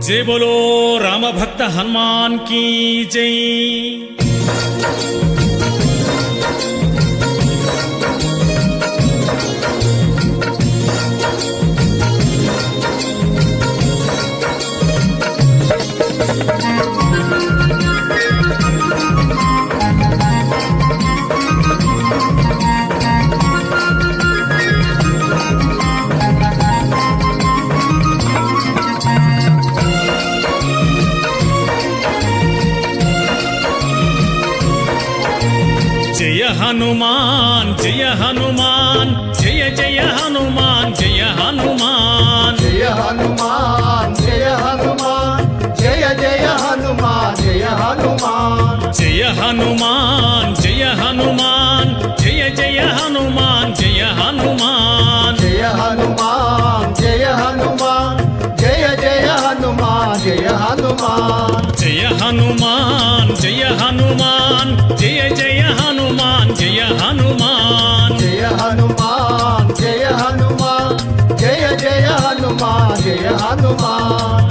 जय बोलो राम भक्त हनुमान की जय। जय हनुमान जय हनुमान जय जय हनुमान जय हनुमान जय हनुमान जय हनुमान जय जय हनुमान जय हनुमान जय हनुमान जय हनुमान जय जय हनुमान जय हनुमान जय हनुमान जय हनुमान जय जय हनुमान जय हनुमान जय हनुमान जय हनुमान जय जय हनुमान जय हनुमान जय हनुमान जय हनुमान जय जय हनुमान जय हनुमान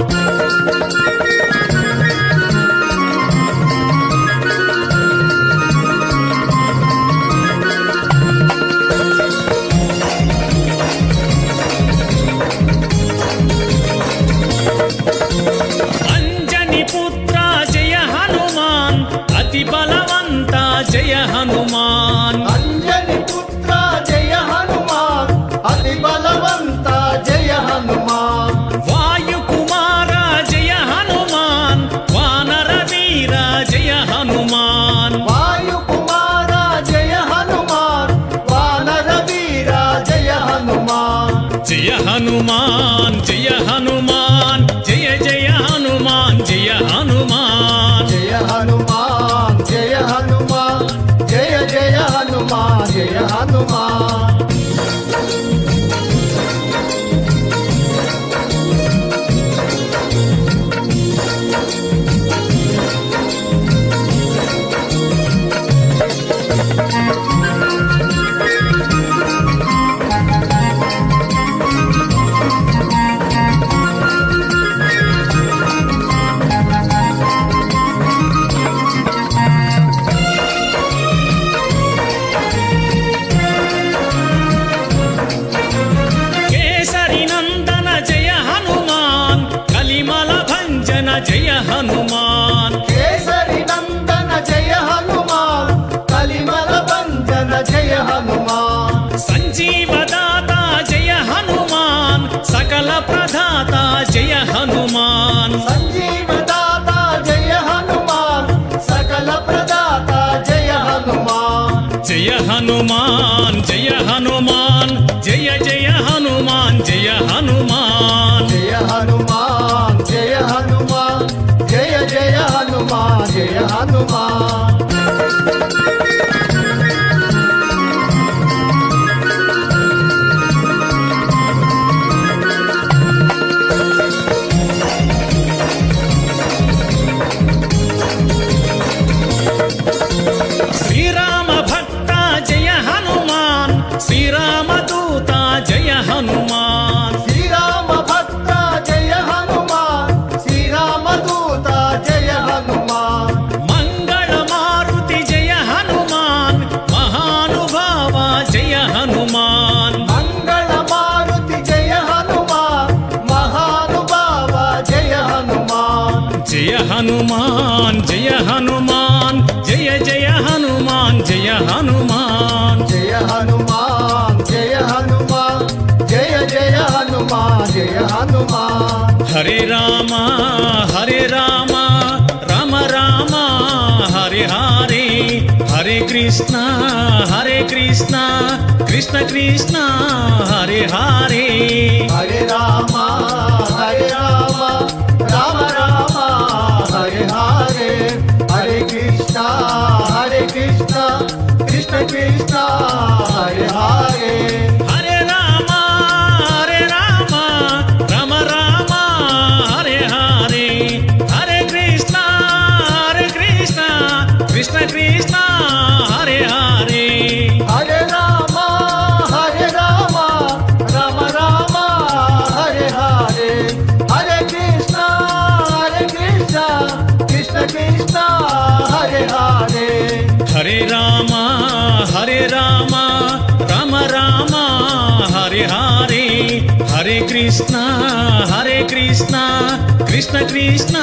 अंजनी पुत्र जय हनुमान अति बलवंता जय हनुमान अंजनी पुत्र जय हनुमान अति बलवंता जय हनुमान वायु कुमार जय हनुमान वानर वीर जय हनुमान वायु कुमार जय हनुमान वानर वीर जय हनुमान जय हनुमान जय हनुमान जय जय हनुमान जय हनुमान जय हनुमान जय हनुमान जय जय हनुमान जय हनुमान केसरी नंदन जय हनुमान कलिमल भंजन जय हनुमान केसरी नंदन जय हनुमान कलिमल भंजन जय हनुमान संजीवदाता जय हनुमान सकल प्रदाता जय हनुमान संजीव दाता जय हनुमान सकल प्रदाता जय हनुमान जय हनुमान जय हनुमान जय जय हनुमान जय हनुमान जय हनुमान जय हनुमान जय जय हनुमान जय हनुमान श्रीराम भक्त जय हनुमान श्रीराम दूता जय हनुमान श्रीराम भक्त जय हनुमान श्रीराम दूता जय हनुमान मंगल मारुति जय हनुमान महानुभाव जय हनुमान मंगल मारुति जय हनुमान महानुभाव जय हनुमान जय हनुमान जय हनुमान जय जय हनुमान जय हनुमान जय हनुमान जय हनुमान जय जय हनुमान जय हनुमान हरे राम राम राम हरे हरे हरे कृष्णा कृष्ण कृष्ण हरे हरे हरे राम राम राम हरे हरे हरे कृष्णा कृष्ण कृष्ण हरे हरे हरे राम राम राम हरे हरे हरे कृष्णा कृष्ण कृष्ण हरे हरे हरे राम राम राम हरे हरे हरे कृष्णा కృష్ణ కృష్ణ హరే హరే హరే రామ రామ రామ హరే హరే హరే కృష్ణ కృష్ణ కృష్ణ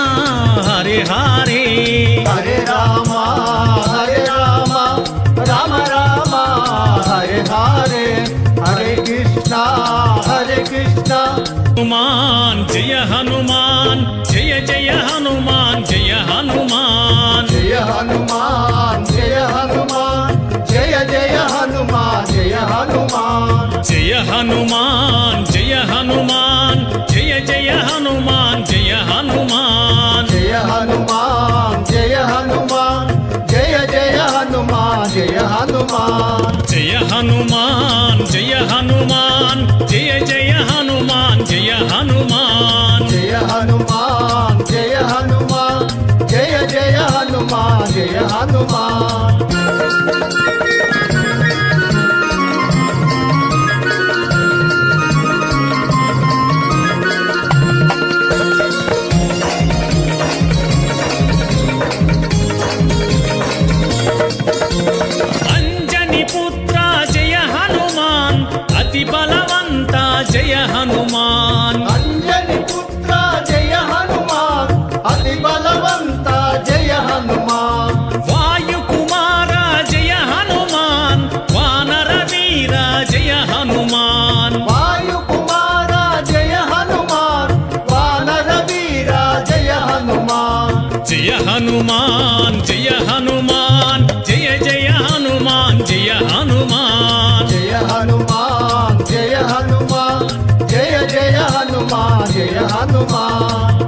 హరే హరే హరే రామ రామ రామ హరే హరే హరే కృష్ణ హనుమాన్ జయ హనుమాన్ జయ జయ హనుమాన్ జయ హనుమాన్ జయ హనుమాన్ జయ హనుమాన్ జయ జయ హనుమాన్ జయ హనుమాన్ జయ హనుమాన్ జయ హనుమాన్ జయ జయ హనుమాన్ జయ హనుమాన్ జయ హనుమాన్ జయ హనుమాన్ జయ జయ హనుమాన్ జయ హనుమాన్ జయ హనుమాన్ జయ హనుమాన్ జయ జయ హనుమాన్ జయ హనుమాన్ జయ హనుమాన్ జయ హనుమాన్ జయ జయ హనుమాన్ జయ హనుమాన్ అంజని పుత్ర జయ హనుమాన్ అతి బలవంత జయ హనుమాన్ అంజని పుత్ర జయ హనుమాన్ అతి బలవంత జయ హనుమాన్ వాయు కుమార జయ హనుమాన్ వానర వీర జయ హనుమాన్ వాయు కుమార జయ హనుమాన్ వానర వీర జయ హనుమాన్ జయ హనుమాన్ జయ హనుమాన్ జయ జయ హనుమాన్ జయ హనుమాన్ జయ హనుమాన్ జయ హనుమాన్ జయ జయ హనుమాన్ జయ హనుమాన్